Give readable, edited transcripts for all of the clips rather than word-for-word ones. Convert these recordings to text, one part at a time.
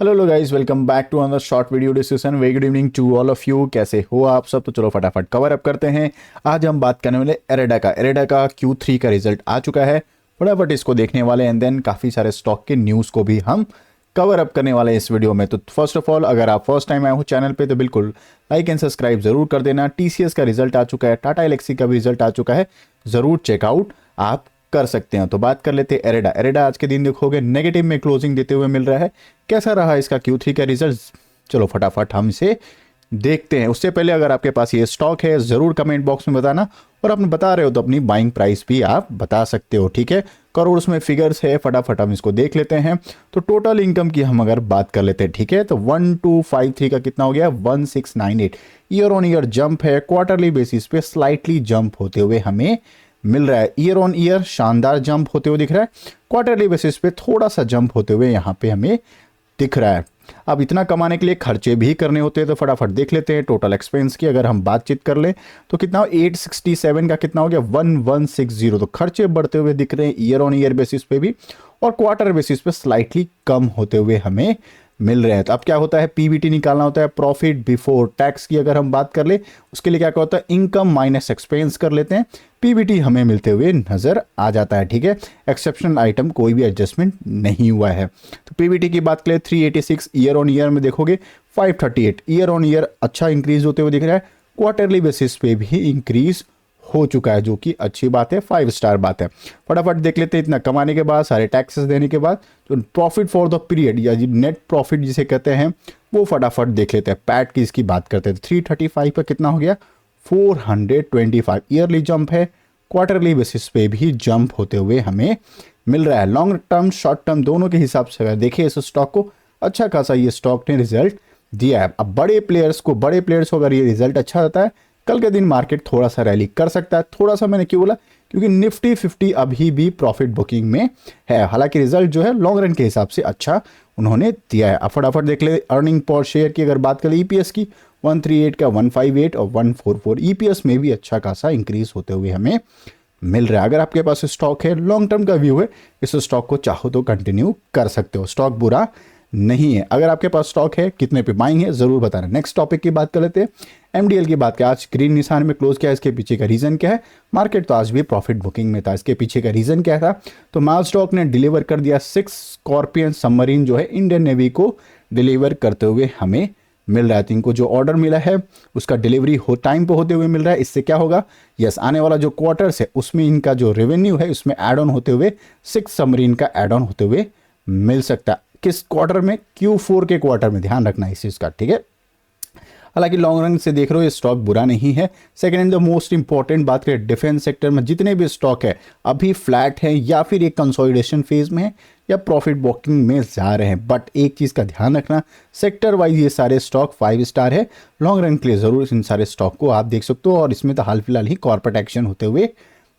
Hello लो guys, welcome back to another short video discussion. Very good evening to all of you. कैसे हो आप सब? तो चलो फटाफट कवर अप करते हैं। आज हम बात करने वाले एरेडा का Q3 का रिजल्ट आ चुका है। फटाफट इसको देखने वाले एंड देन काफ़ी सारे स्टॉक के न्यूज़ को भी हम कवर अप करने वाले हैं इस वीडियो में। तो फर्स्ट ऑफ ऑल, अगर आप फर्स्ट टाइम आए हो चैनल पे तो बिल्कुल लाइक एंड सब्सक्राइब जरूर कर देना। TCS का रिजल्ट आ चुका है, टाटा एलेक्सी का भी रिजल्ट आ चुका है, ज़रूर चेकआउट आप कर सकते हैं। तो बात कर लेते हैं एरेडा आज के दिन देखोगे नेगेटिव में क्लोजिंग देते हुए मिल रहा है। कैसा रहा इसका Q3 का रिजल्ट? चलो फटाफट हम इसे देखते हैं। उससे पहले अगर आपके पास ये स्टॉक है ज़रूर कमेंट बॉक्स में बताना, और आपने बता रहे हो तो अपनी बाइंग प्राइस भी आप बता सकते हो, ठीक है। करोड़ में फिगर्स है, फटाफट हम इसको देख लेते हैं। तो टोटल इनकम की हम अगर बात कर लेते हैं, ठीक है, तो 1253 का कितना हो गया? 1698। ईयर ऑन ईयर जंप है, क्वार्टरली बेसिस पे स्लाइटली जंप होते हुए हमें मिल रहा है। ईयर ऑन ईयर शानदार जंप होते हुए दिख रहा है, क्वार्टरली बेसिस पे थोड़ा सा जंप होते हुए यहाँ पे हमें दिख रहा है। अब इतना कमाने के लिए खर्चे भी करने होते हैं, तो फटाफट देख लेते हैं। टोटल एक्सपेंस की अगर हम बातचीत कर लें तो कितना? 867 का कितना हो गया? 1160। तो खर्चे बढ़ते हुए दिख रहे हैं ईयर ऑन ईयर बेसिस पे भी, और क्वार्टर बेसिस पे स्लाइटली कम होते हुए हमें मिल रहे हैं। तो अब क्या होता है? पीबीटी निकालना होता है, प्रॉफिट बिफोर टैक्स की अगर हम बात कर ले उसके लिए क्या होता है? इनकम माइनस एक्सपेंस कर लेते हैं, पीबीटी हमें मिलते हुए नजर आ जाता है, ठीक है। एक्सेप्शनल आइटम कोई भी एडजस्टमेंट नहीं हुआ है। तो पीबीटी की बात करें 386, ईयर ऑन ईयर में देखोगे 538, ईयर ऑन ईयर अच्छा इंक्रीज होते हुए दिख रहा है, क्वार्टरली बेसिस पे भी इंक्रीज हो चुका है, जो कि अच्छी बात है, 5 स्टार बात है। फटाफट देख लेते हैं। इतना कमाने के बाद, सारे टैक्सेस देने के बाद, जो प्रॉफिट फॉर द पीरियड या नेट प्रॉफिट जिसे कहते हैं, वो फटाफट देख लेते हैं। पैट की इसकी बात करते हैं तो 335 पर कितना हो गया? 425। ईयरली जंप है, क्वार्टरली बेसिस पे भी जंप होते हुए हमें मिल रहा है। लॉन्ग टर्म शॉर्ट टर्म दोनों के हिसाब से अगर देखिए इस स्टॉक को, अच्छा खासा ये स्टॉक ने रिजल्ट दिया है। अब बड़े प्लेयर्स को अगर ये रिजल्ट अच्छा आता है, कल के दिन मार्केट थोड़ा सा रैली कर सकता है। थोड़ा सा मैंने क्यों बोला? क्योंकि निफ्टी 50 अभी भी प्रॉफिट बुकिंग में है। हालांकि रिजल्ट जो है लॉन्ग रन के हिसाब से अच्छा उन्होंने दिया है। अब फटाफट देख ले अर्निंग पर शेयर की अगर बात करें, ईपीएस की 138 का 158 और 144, ईपीएस में भी अच्छा खासा इंक्रीज होते हुए हमें मिल रहा है। अगर आपके पास स्टॉक है, लॉन्ग टर्म का व्यू है, इस स्टॉक को चाहो तो कंटिन्यू कर सकते हो, स्टॉक बुरा नहीं है। अगर आपके पास स्टॉक है, कितने पे बाइंग है ज़रूर बताना। नेक्स्ट टॉपिक की बात कर लेते हैं। एमडीएल की बात करें, आज ग्रीन निशान में क्लोज किया, इसके पीछे का रीज़न क्या है? मार्केट तो आज भी प्रॉफिट बुकिंग में था, इसके पीछे का रीज़न क्या था? तो मालस्टॉक ने डिलीवर कर दिया 6 स्कॉर्पियन सबमरीन जो है इंडियन नेवी को डिलीवर करते हुए हमें मिल रहा है। तो इनको जो ऑर्डर मिला है उसका डिलीवरी टाइम पे होते हुए मिल रहा है। इससे क्या होगा? यस, आने वाला जो क्वार्टर्स है उसमें इनका जो रेवेन्यू है उसमें एड ऑन होते हुए 6 सबमरीन का एड ऑन होते हुए मिल सकता है। किस क्वार्टर में? Q4 के क्वार्टर में, ध्यान रखना इस चीज़ का, ठीक है। हालांकि लॉन्ग रन से देख रहे हो ये स्टॉक बुरा नहीं है। Second and the most important बात करें, डिफेंस सेक्टर में जितने भी स्टॉक है अभी फ्लैट है, या फिर एक कंसोलिडेशन फेज में है, या प्रॉफिट बुकिंग में जा रहे हैं। बट एक चीज़ का ध्यान रखना, सेक्टर वाइज ये सारे स्टॉक 5 स्टार है। लॉन्ग रन के लिए ज़रूर इन सारे स्टॉक को आप देख सकते हो, और इसमें तो हाल फिलहाल ही कॉर्पोरेट एक्शन होते हुए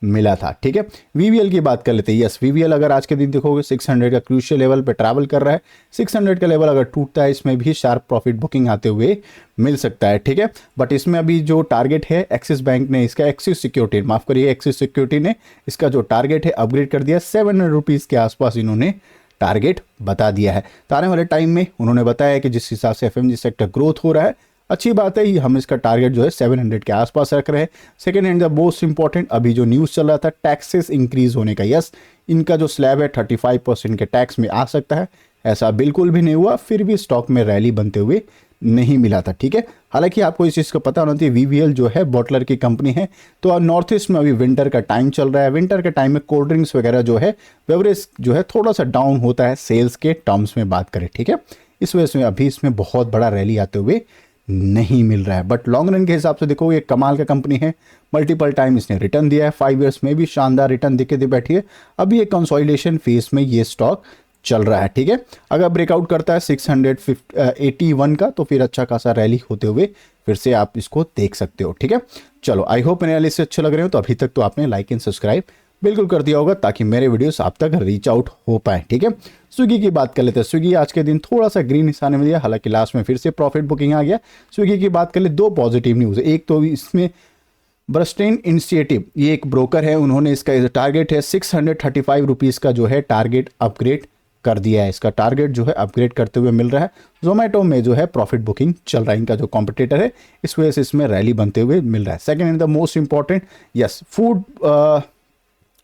मिला था, ठीक है। वीवीएल की बात कर लेते हैं। यस, वीवीएल अगर आज के दिन देखोगे 600 का क्रूशियल लेवल पे ट्रैवल कर रहा है। 600 का लेवल अगर टूटता है, इसमें भी शार्प प्रॉफिट बुकिंग आते हुए मिल सकता है, ठीक है। बट इसमें अभी जो टारगेट है, एक्सिस बैंक ने इसका, एक्सिस सिक्योरिटी ने इसका जो टारगेट है अपग्रेड कर दिया। 700 रुपीज़ के आसपास इन्होंने टारगेट बता दिया है। तो आने वाले टाइम में उन्होंने बताया कि जिस हिसाब से एफएमजी सेक्टर ग्रोथ हो रहा है, अच्छी बात है, हम इसका टारगेट जो है 700 के आसपास रख रहे हैं। Second and the most important, अभी जो न्यूज़ चल रहा था टैक्सेस इंक्रीज होने का, यस, इनका जो स्लैब है 35% के टैक्स में आ सकता है, ऐसा बिल्कुल भी नहीं हुआ, फिर भी स्टॉक में रैली बनते हुए नहीं मिला था, ठीक है। हालांकि आपको इस चीज़ का पता होना चाहिए, वीवीएल जो है बॉटलर की कंपनी है। तो नॉर्थ ईस्ट में अभी विंटर का टाइम चल रहा है। विंटर के टाइम में कोल्ड ड्रिंक्स वगैरह जो है, बेवरेज जो है, थोड़ा सा डाउन होता है सेल्स के टर्म्स में बात करें, ठीक है। इस वजह से अभी इसमें बहुत बड़ा रैली आते हुए नहीं मिल रहा है। बट लॉन्ग रन के हिसाब से देखो, ये कमाल का कंपनी है। मल्टीपल टाइम इसने रिटर्न दिया है, 5 ईयर्स में भी शानदार रिटर्न देके दे बैठी है। अभी ये कंसोलिडेशन फेज में ये स्टॉक चल रहा है, ठीक है। अगर ब्रेकआउट करता है 681 का, तो फिर अच्छा खासा रैली होते हुए फिर से आप इसको देख सकते हो, ठीक है। चलो, आई होप मेरे एनालिसिस अच्छे लग रहे हो। तो अभी तक तो आपने लाइक एंड सब्सक्राइब बिल्कुल कर दिया होगा, ताकि मेरे वीडियोस आप तक रीच आउट हो पाए, ठीक है। स्विगी की बात कर लेते हैं। स्विगी आज के दिन थोड़ा सा ग्रीन निशान में दिया, हालांकि लास्ट में फिर से प्रॉफिट बुकिंग आ गया। स्विगी की बात कर ले, 2 पॉजिटिव न्यूज़ है। एक तो इसमें ब्रस्टेन इनिशिएटिव, ये एक ब्रोकर है, उन्होंने इसका टारगेट है 635 रुपीज़ का जो है टारगेट अपग्रेड कर दिया है। इसका टारगेट जो है अपग्रेड करते हुए मिल रहा है। जोमेटो में जो है प्रॉफिट बुकिंग चल रहा है, इनका जो कॉम्पिटिटर है, इस वजह से इसमें रैली बनते हुए मिल रहा है। Second and the most important, yes, food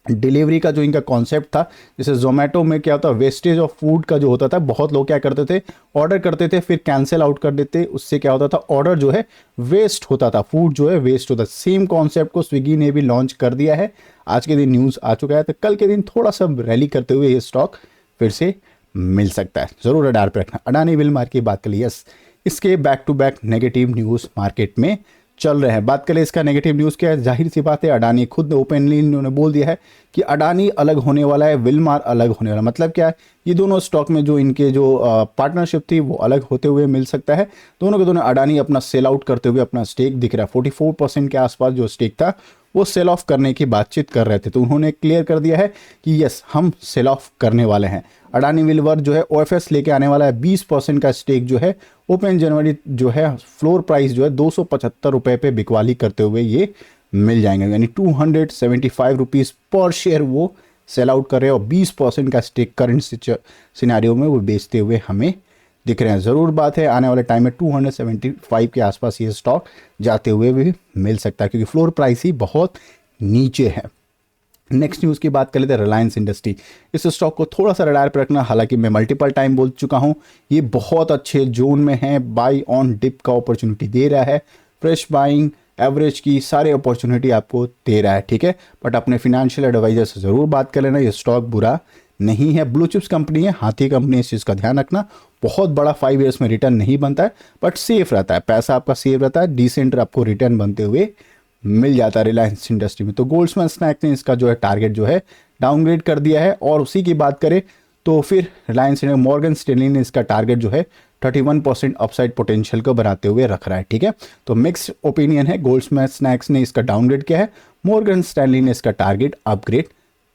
delivery का जो इनका कॉन्सेप्ट था, जैसे जोमेटो में क्या होता है, वेस्टेज ऑफ फूड का जो होता था, बहुत लोग क्या करते थे, ऑर्डर करते थे फिर कैंसिल आउट कर देते, उससे क्या होता था, ऑर्डर जो है वेस्ट होता था, फूड जो है वेस्ट होता था। सेम कॉन्सेप्ट को स्विगी ने भी लॉन्च कर दिया है। आज के दिन न्यूज़ आ चुका है, तो कल के दिन थोड़ा सा रैली करते हुए ये स्टॉक फिर से मिल सकता है, ज़रूर रडार पर रखना। अडानी विलमार की बात करिए, यस, इसके back to back negative news market में चल रहे हैं। बात करें इसका नेगेटिव न्यूज़ क्या है, जाहिर सी बात है, अडानी खुद ओपनली इन्होंने बोल दिया है कि अडानी अलग होने वाला है, विलमार अलग होने वाला। मतलब क्या है, ये दोनों स्टॉक में जो इनके जो पार्टनरशिप थी वो अलग होते हुए मिल सकता है। दोनों के दोनों अडानी अपना सेल आउट करते हुए अपना स्टेक दिख रहा है, 44% के आसपास जो स्टेक था वो सेल ऑफ करने की बातचीत कर रहे थे, तो उन्होंने क्लियर कर दिया है कि यस, हम सेल ऑफ करने वाले हैं। अडानी विलवर जो है ओएफएस लेके आने वाला है, 20% का स्टेक जो है ओपन जनवरी जो है फ्लोर प्राइस जो है 275 रुपये पे बिकवाली करते हुए ये मिल जाएंगे, यानी 275 रुपीज़ पर शेयर वो सेल आउट कर रहे हैं और 20% का स्टेक करंट सिनेरियो में वो बेचते हुए हमें दिख रहे हैं। ज़रूर बात है, आने वाले टाइम में 275 के आसपास ये स्टॉक जाते हुए भी मिल सकता है, क्योंकि फ्लोर प्राइस ही बहुत नीचे है। नेक्स्ट न्यूज़ की बात कर लेते हैं, रिलायंस इंडस्ट्री। इस स्टॉक को थोड़ा सा रडार पर रखना, हालांकि मैं मल्टीपल टाइम बोल चुका हूं, ये बहुत अच्छे जोन में है, बाई ऑन डिप का अपॉर्चुनिटी दे रहा है, फ्रेश बाइंग एवरेज की सारे अपॉर्चुनिटी आपको दे रहा है, ठीक है। बट अपने फिनेंशियल एडवाइजर से ज़रूर बात कर लेना, ये स्टॉक बुरा नहीं है, ब्लू चिप्स कंपनी है, हाथी कंपनी, इस चीज़ का ध्यान रखना। बहुत बड़ा 5 ईयर्स में रिटर्न नहीं बनता है, बट सेफ रहता है, पैसा आपका सेफ रहता है, डिसेंट आपको रिटर्न बनते हुए मिल जाता है रिलायंस इंडस्ट्री में। तो गोल्डमैन स्नैक्स ने इसका जो है टारगेट जो है डाउनग्रेड कर दिया है। और उसी की बात करें तो फिर रिलायंस ने, मॉर्गन स्टैनली ने इसका टारगेट जो है 31% अपसाइड पोटेंशियल को बनाते हुए रख रहा है, ठीक है। तो मिक्स्ड ओपिनियन है, गोल्डमैन स्नैक्स ने इसका डाउनग्रेड किया है, मॉर्गन स्टैनली ने इसका टारगेट अपग्रेड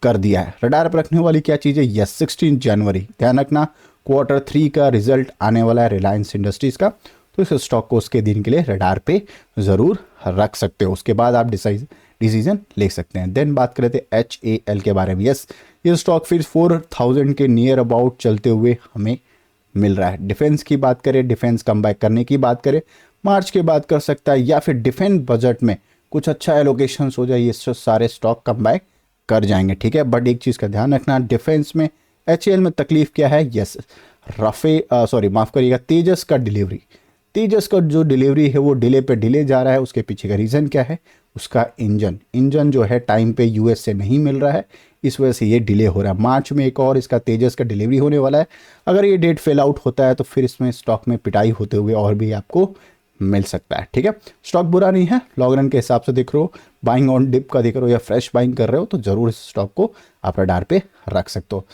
कर दिया है। रडार पर रखने वाली क्या चीज़ है, यस, 16 जनवरी ध्यान रखना, Q3 का रिजल्ट आने वाला है रिलायंस इंडस्ट्रीज़ का, तो इस स्टॉक को उसके दिन के लिए रडार पे ज़रूर रख सकते हो, उसके बाद आप डिसीजन ले सकते हैं। देन बात करें थे HAL के बारे में, यस, ये स्टॉक फिर 4000 के नियर अबाउट चलते हुए हमें मिल रहा है। डिफेंस की बात करें, डिफेंस कम बैक करने की बात करें, मार्च के बाद कर सकता है, या फिर डिफेंस बजट में कुछ अच्छा एलोकेशन हो जाए, ये सारे स्टॉक कम बैक कर जाएंगे, ठीक है। बट एक चीज़ का ध्यान रखना, डिफेंस में HAL में तकलीफ क्या है, यस, माफ़ करिएगा, तेजस का डिलीवरी, तेजस का जो डिलीवरी है वो डिले पे डिले जा रहा है। उसके पीछे का रीज़न क्या है, उसका इंजन जो है टाइम पे यूएस से नहीं मिल रहा है, इस वजह से ये डिले हो रहा है। मार्च में एक और इसका तेजस का डिलीवरी होने वाला है, अगर ये डेट फेल आउट होता है तो फिर इसमें स्टॉक में पिटाई होते हुए और भी आपको मिल सकता है, ठीक है। स्टॉक बुरा नहीं है, लॉन्ग रन के हिसाब से देख रहे हो, बाइंग ऑन डिप का देख रहे हो या फ्रेश बाइंग कर रहे हो, तो ज़रूर इस स्टॉक को आप रडार पे रख सकते हो।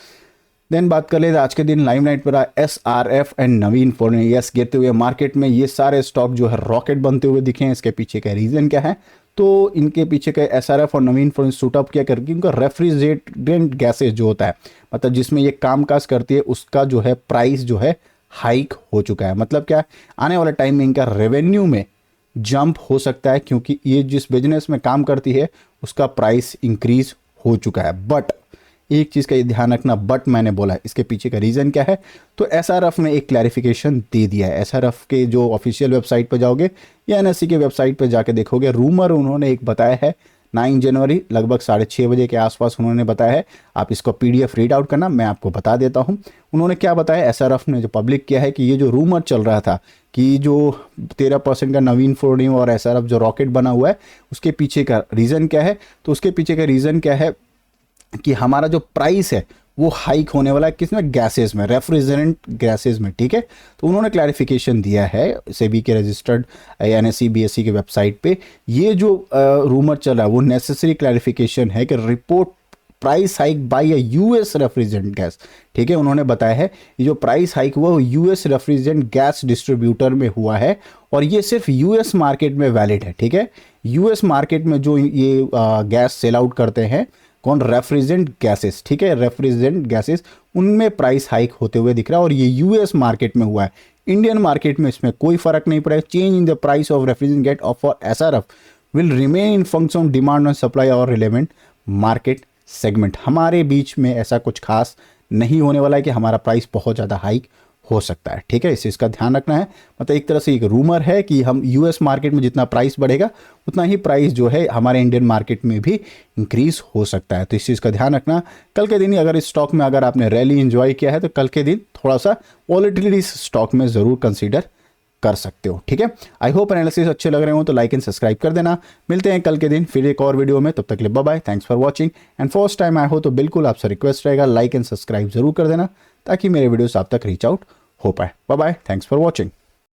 देन बात कर लेते आज के दिन लाइमलाइट पर SRF एंड नवीन फोर्न, यस, गिरते हुए मार्केट में ये सारे स्टॉक जो है रॉकेट बनते हुए दिखे हैं। इसके पीछे का रीज़न क्या है, तो इनके पीछे का SRF और नवीन फोर्न सूट अप क्या करके इनका रेफ्रिजरेटेंट गैसेज जो होता है, मतलब जिसमें ये कामकाज करती है, उसका जो है प्राइस जो है हाइक हो चुका है। मतलब क्या, आने वाले टाइम में इनका रेवेन्यू में जंप हो सकता है, क्योंकि ये जिस बिजनेस में काम करती है उसका प्राइस इंक्रीज हो चुका है। बट एक चीज़ का ये ध्यान रखना, बट मैंने बोला है, इसके पीछे का रीज़न क्या है, तो SRF ने एक क्लैरिफिकेशन दे दिया है। SRF के जो ऑफिशियल वेबसाइट पर जाओगे या NSE के वेबसाइट पर जाके देखोगे, रूमर उन्होंने एक बताया है 9 जनवरी लगभग 6:30 बजे के आसपास उन्होंने बताया है। आप इसको PDF रीड आउट करना, मैं आपको बता देता हूँ उन्होंने क्या बताया। SRF ने जो पब्लिक किया है कि ये जो रूमर चल रहा था कि जो 13% का नवीन फोर्नियम और SRF जो रॉकेट बना हुआ है, उसके पीछे का रीज़न क्या है, तो उसके पीछे का रीज़न क्या है कि हमारा जो प्राइस है वो हाइक होने वाला है, किसमें, गैसेस में, रेफ्रिजरेंट गैसेस में, ठीक है। तो उन्होंने क्लैरिफिकेशन दिया है सेबी के रजिस्टर्ड NSE BSE के वेबसाइट पे। ये जो रूमर चल रहा है वो नेसेसरी क्लैरिफिकेशन है कि report price hike by US refrigerant gas, ठीक है। उन्होंने बताया है ये जो प्राइस हाइक हुआ वो US रेफ्रिजरेंट गैस डिस्ट्रीब्यूटर में हुआ है और ये सिर्फ US मार्केट में वैलिड है, ठीक है। US मार्केट में जो ये गैस सेल आउट करते हैं कौन, रेफ्रिजरेंट गैसेस, ठीक है, रेफ्रिजरेंट गैसेस, उनमें प्राइस हाइक होते हुए दिख रहा है और ये US मार्केट में हुआ है। इंडियन मार्केट में इसमें कोई फर्क नहीं पड़ा है। Change in the price of refrigerant gas off for SRF will remain in function of demand and supply और रिलेवेंट मार्केट सेगमेंट। हमारे बीच में ऐसा कुछ खास नहीं होने वाला है कि हमारा प्राइस बहुत ज़्यादा हाइक हो सकता है। ठीक है, इस चीज़ का ध्यान रखना है। मतलब एक तरह से एक रूमर है कि हम यूएस मार्केट में जितना प्राइस बढ़ेगा उतना ही प्राइस जो है हमारे इंडियन मार्केट में भी इंक्रीज हो सकता है। तो इस चीज़ का ध्यान रखना। कल के दिन ही अगर इस स्टॉक में अगर आपने रैली एंजॉय किया है तो कल के दिन थोड़ा सा वॉलेटिलिटी इस स्टॉक में ज़रूर कंसीडर कर सकते हो। ठीक है, आई होप एनालिसिस अच्छे लग रहे हो तो लाइक एंड सब्सक्राइब कर देना। मिलते हैं कल के दिन फिर एक और वीडियो में, तब तक के लिए bye bye, thanks for watching. And first time आए हो तो बिल्कुल आपसे रिक्वेस्ट रहेगा लाइक एंड सब्सक्राइब जरूर कर देना ताकि मेरे वीडियोस आप तक रीच आउट हो पाए। Bye bye, thanks for watching.